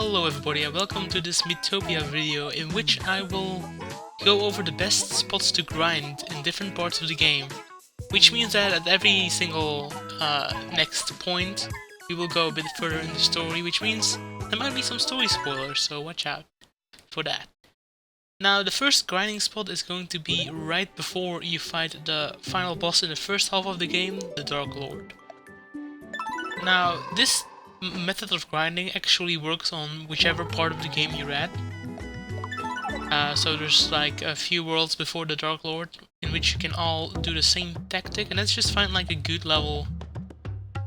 Hello everybody and welcome to this Miitopia video in which I will go over the best spots to grind in different parts of the game. Which means that at every single next point we will go a bit further in the story, which means there might be some story spoilers, so watch out for that. Now the first grinding spot is going to be right before you fight the final boss in the first half of the game, the Dark Lord. Now this method of grinding actually works on whichever part of the game you're at. So there's like a few worlds before the Dark Lord in which you can all do the same tactic, and let's just find like a good level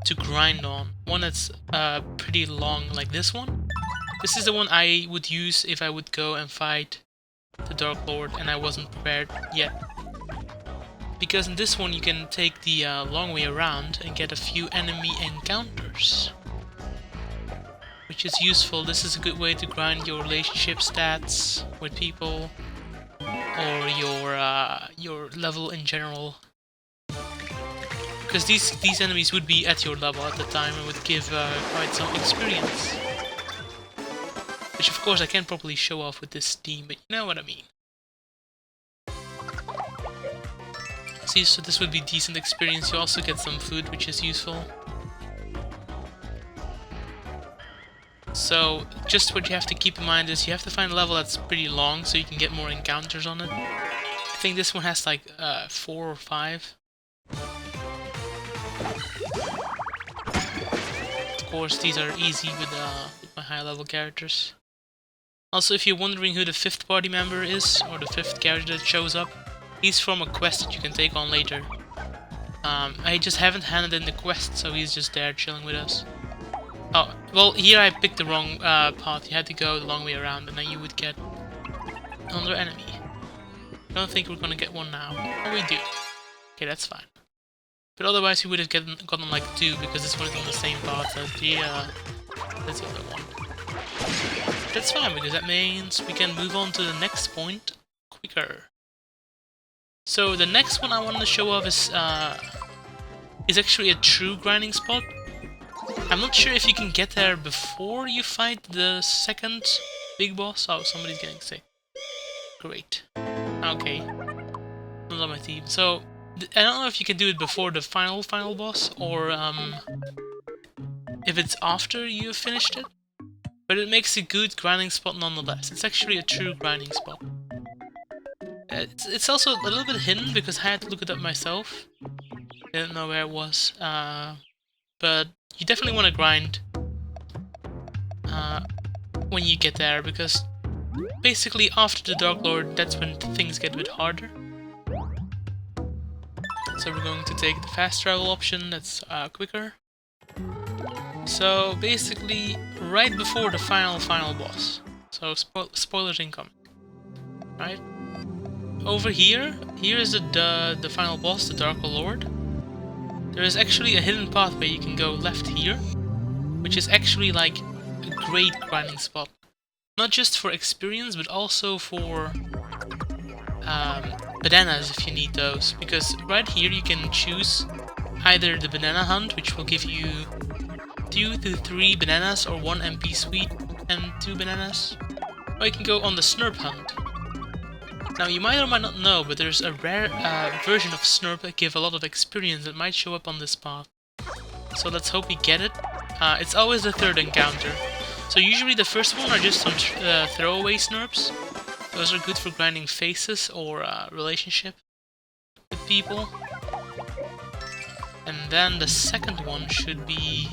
to grind on. One that's pretty long, like this one. This is the one I would use if I would go and fight the Dark Lord and I wasn't prepared yet. Because in this one you can take the long way around and get a few enemy encounters, which is useful. This is a good way to grind your relationship stats with people, or your level in general. Because these enemies would be at your level at the time and would give quite some experience. Which of course I can't properly show off with this team, but you know what I mean. See, so this would be decent experience. You also get some food, which is useful. So, just what you have to keep in mind is you have to find a level that's pretty long so you can get more encounters on it. I think this one has like 4 or 5. Of course, these are easy with my high level characters. Also, if you're wondering who the 5th party member is, or the 5th character that shows up, he's from a quest that you can take on later. I just haven't handed in the quest, so he's just there chilling with us. Oh, well, here I picked the wrong path. You had to go the long way around, and then you would get another enemy. I don't think we're gonna get one now. Oh, we do. Okay, that's fine. But otherwise, we would have gotten like 2, because this one is on the same path as that's the other one. That's fine, because that means we can move on to the next point quicker. So the next one I want to show off is actually a true grinding spot. I'm not sure if you can get there before you fight the second big boss. Oh, somebody's getting sick. Great. Okay. Not on my team. So I don't know if you can do it before the final boss, or if it's after you've finished it. But it makes a good grinding spot nonetheless. It's actually a true grinding spot. It's also a little bit hidden because I had to look it up myself. Didn't know where it was. But you definitely want to grind when you get there, because basically after the Dark Lord, that's when things get a bit harder. So we're going to take the fast travel option, that's quicker. So basically right before the final boss. So spoilers incoming. Right? Over here is the final boss, the Dark Lord. There is actually a hidden pathway you can go left here, which is actually like a great grinding spot. Not just for experience, but also for bananas if you need those. Because right here you can choose either the banana hunt, which will give you 2 to 3 bananas, or 1 MP sweet and 2 bananas. Or you can go on the Snurp hunt. Now you might or might not know, but there's a rare version of Snurp that give a lot of experience that might show up on this path. So let's hope we get it. It's always the 3rd encounter. So usually the first one are just some throwaway Snurps. Those are good for grinding faces or relationship with people. And then the second one should be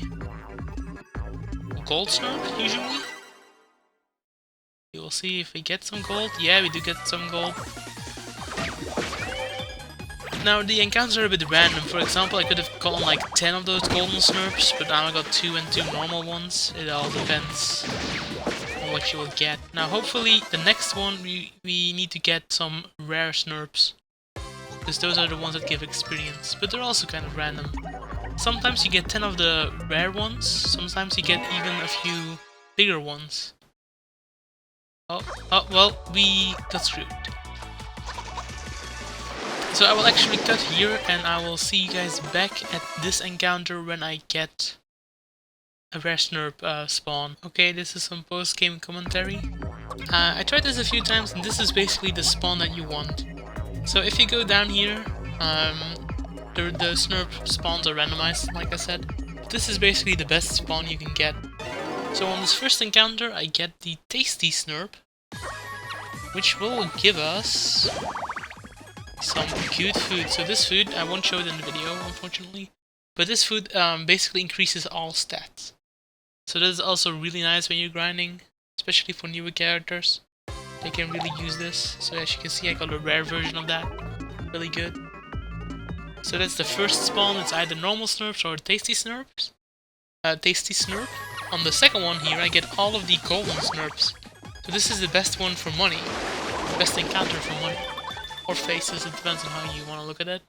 Gold Snurp, usually. We will see if we get some gold. Yeah, we do get some gold. Now, the encounters are a bit random. For example, I could have gotten like 10 of those golden Snurps, but now I got 2 and 2 normal ones. It all depends on what you will get. Now, hopefully, the next one, we need to get some rare Snurps, because those are the ones that give experience, but they're also kind of random. Sometimes you get 10 of the rare ones, sometimes you get even a few bigger ones. Oh, well, we got screwed. So I will actually cut here, and I will see you guys back at this encounter when I get a rare Snurp spawn. Okay, this is some post-game commentary. I tried this a few times, and this is basically the spawn that you want. So if you go down here, the Snurp spawns are randomized, like I said. This is basically the best spawn you can get. So on this first encounter, I get the tasty Snurp, which will give us some good food. So this food, I won't show it in the video, unfortunately. But this food basically increases all stats. So that is also really nice when you're grinding, especially for newer characters. They can really use this. So as you can see, I got a rare version of that. Really good. So that's the first spawn. It's either normal Snurps or tasty Snurps. Tasty Snurp. On the second one here, I get all of the golden Snurps. So this is the best one for money. Best encounter for money. Or faces, it depends on how you want to look at it.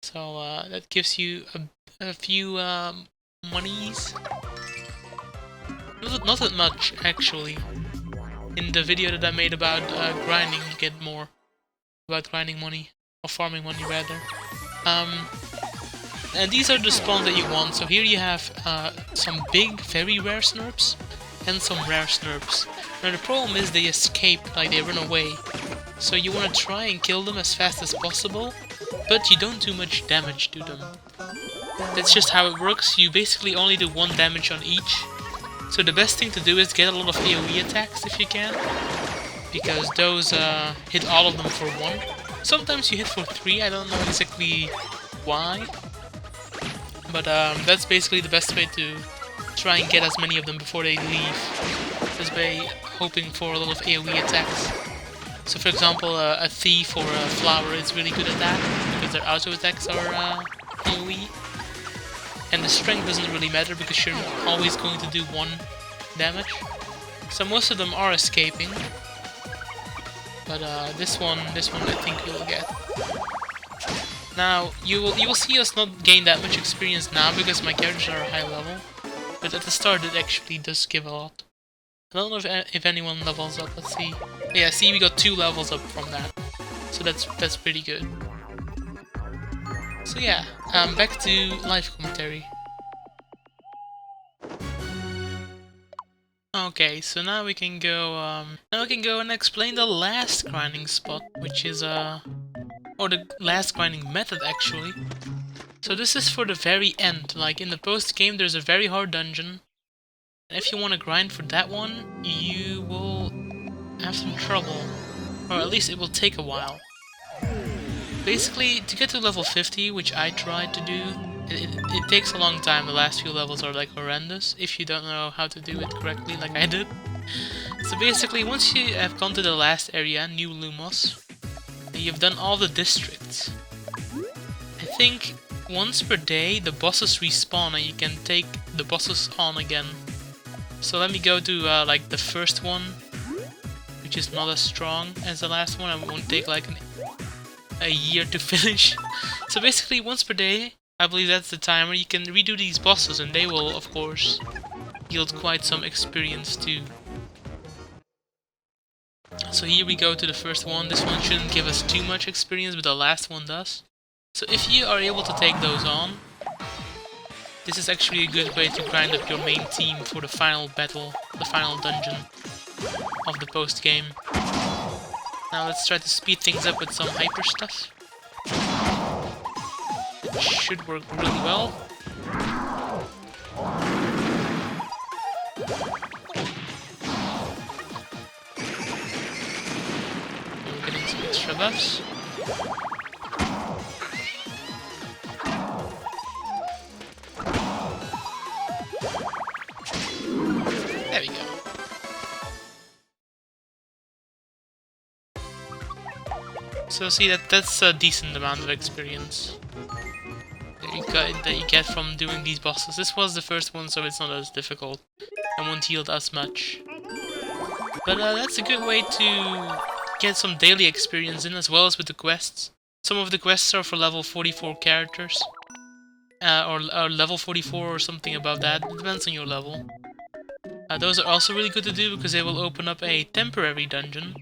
So that gives you a few monies. Not that much, actually. In the video that I made about grinding, you get more. About grinding money. Or farming money, rather. And these are the spawns that you want. So here you have some big, very rare Snurps. And some rare Snurps. Now the problem is they escape, like they run away. So you want to try and kill them as fast as possible. But you don't do much damage to them. That's just how it works. You basically only do 1 damage on each. So the best thing to do is get a lot of AoE attacks if you can. Because those hit all of them for 1. Sometimes you hit for 3, I don't know exactly why. But that's basically the best way to try and get as many of them before they leave. Is by hoping for a lot of AoE attacks. So for example, a thief or a flower is really good at that, because their auto attacks are AoE. And the strength doesn't really matter because you're always going to do 1 damage. So most of them are escaping. But this one I think you'll get. Now you will see us not gain that much experience now because my characters are high level. But at the start it actually does give a lot. I don't know if anyone levels up. Let's see. Yeah, see, we got 2 levels up from that. So that's pretty good. So yeah, back to live commentary. Okay, so now we can go and explain the last grinding spot, which is or the last grinding method actually. So this is for the very end. Like in the post game, there's a very hard dungeon. And if you want to grind for that one, you will have some trouble, or at least it will take a while. Basically, to get to level 50, which I tried to do, it takes a long time. The last few levels are like horrendous, if you don't know how to do it correctly like I did. So basically, once you have gone to the last area, New Lumos, you've done all the districts. I think once per day the bosses respawn and you can take the bosses on again. So let me go to like the first one, which is not as strong as the last one. It won't take like a year to finish. So basically once per day, I believe that's the timer, you can redo these bosses and they will of course yield quite some experience too. So here we go to the first one. This one shouldn't give us too much experience, but the last one does. So if you are able to take those on, this is actually a good way to grind up your main team for the final battle, the final dungeon of the post game. Now let's try to speed things up with some hyper stuff. It should work really well. We're getting some extra buffs. There we go. So see, that's a decent amount of experience that you get from doing these bosses. This was the first one, so it's not as difficult and won't yield as much. But that's a good way to get some daily experience in, as well as with the quests. Some of the quests are for level 44 characters, or level 44 or something above that. It depends on your level. Those are also really good to do because they will open up a temporary dungeon,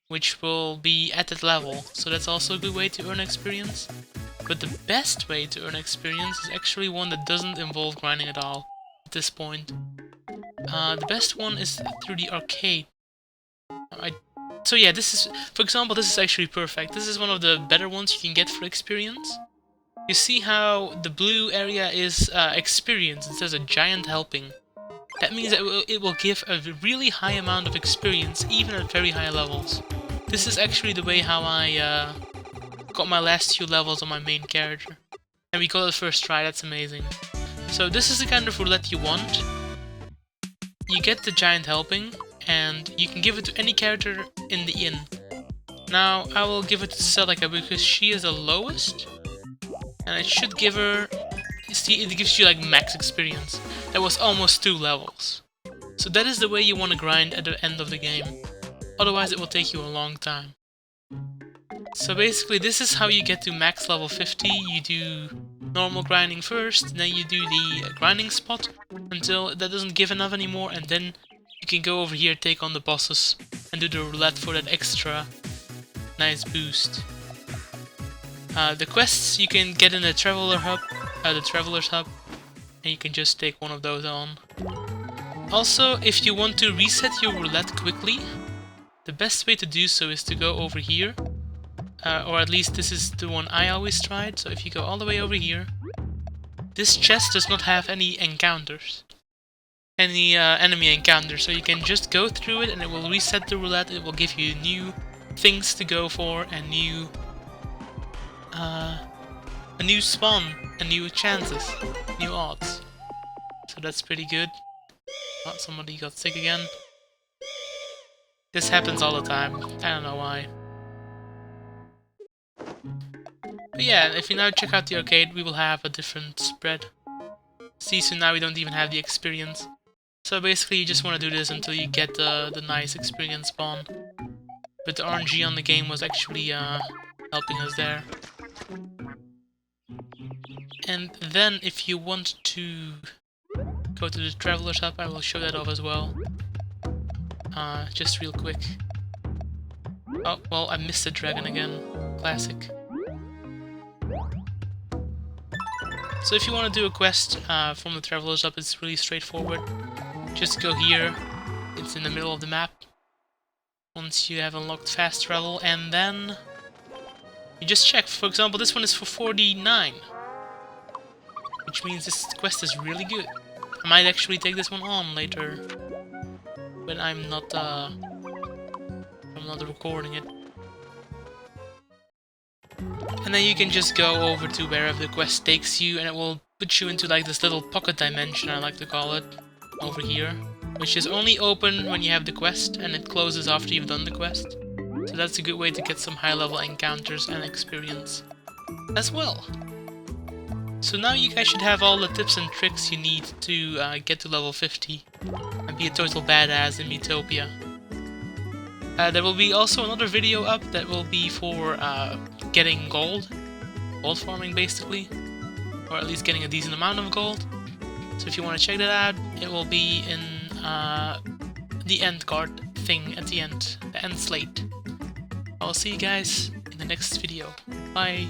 which will be at that level. So that's also a good way to earn experience. But the best way to earn experience is actually one that doesn't involve grinding at all at this point. The best one is through the arcade. So yeah, this is, for example, this is actually perfect. This is one of the better ones you can get for experience. You see how the blue area is experience. It says a giant helping. That means that it will give a really high amount of experience, even at very high levels. This is actually the way how I got my last few levels on my main character. And we got it first try, that's amazing. So this is the kind of roulette you want. You get the giant helping, and you can give it to any character in the inn. Now, I will give it to Celica because she is the lowest. And I should give her... See, it gives you like max experience. That was almost 2 levels. So that is the way you want to grind at the end of the game. Otherwise it will take you a long time. So basically this is how you get to max level 50. You do normal grinding first, then you do the grinding spot until that doesn't give enough anymore, and then you can go over here, take on the bosses, and do the roulette for that extra nice boost. The quests you can get in the Traveler's Hub, and you can just take one of those on. Also, if you want to reset your roulette quickly, the best way to do so is to go over here, or at least this is the one I always tried. So if you go all the way over here, this chest does not have any encounters, any enemy encounters, so you can just go through it and it will reset the roulette. It will give you new things to go for and a new spawn and new chances, new odds. So that's pretty good. Oh, somebody got sick again. This happens all the time. I don't know why. But yeah, if you now check out the arcade, we will have a different spread. See, so now we don't even have the experience. So basically you just want to do this until you get the nice experience spawn. But the RNG on the game was actually helping us there. And then if you want to go to the Traveler's Hub, I will show that off as well. Just real quick. Oh, well, I missed the dragon again. Classic. So if you want to do a quest from the Traveler's Hub, it's really straightforward. Just go here. It's in the middle of the map. Once you have unlocked fast travel, and then you just check. For example, this one is for 49. Which means this quest is really good. I might actually take this one on later, when I'm not recording it. And then you can just go over to wherever the quest takes you, and it will put you into like this little pocket dimension, I like to call it, over here, which is only open when you have the quest, and it closes after you've done the quest. So that's a good way to get some high-level encounters and experience as well. So now you guys should have all the tips and tricks you need to get to level 50 and be a total badass in Miitopia. There will be also another video up that will be for getting gold farming basically, or at least getting a decent amount of gold. So if you want to check that out, it will be in the end card thing at the end, the end slate. I'll see you guys in the next video. Bye!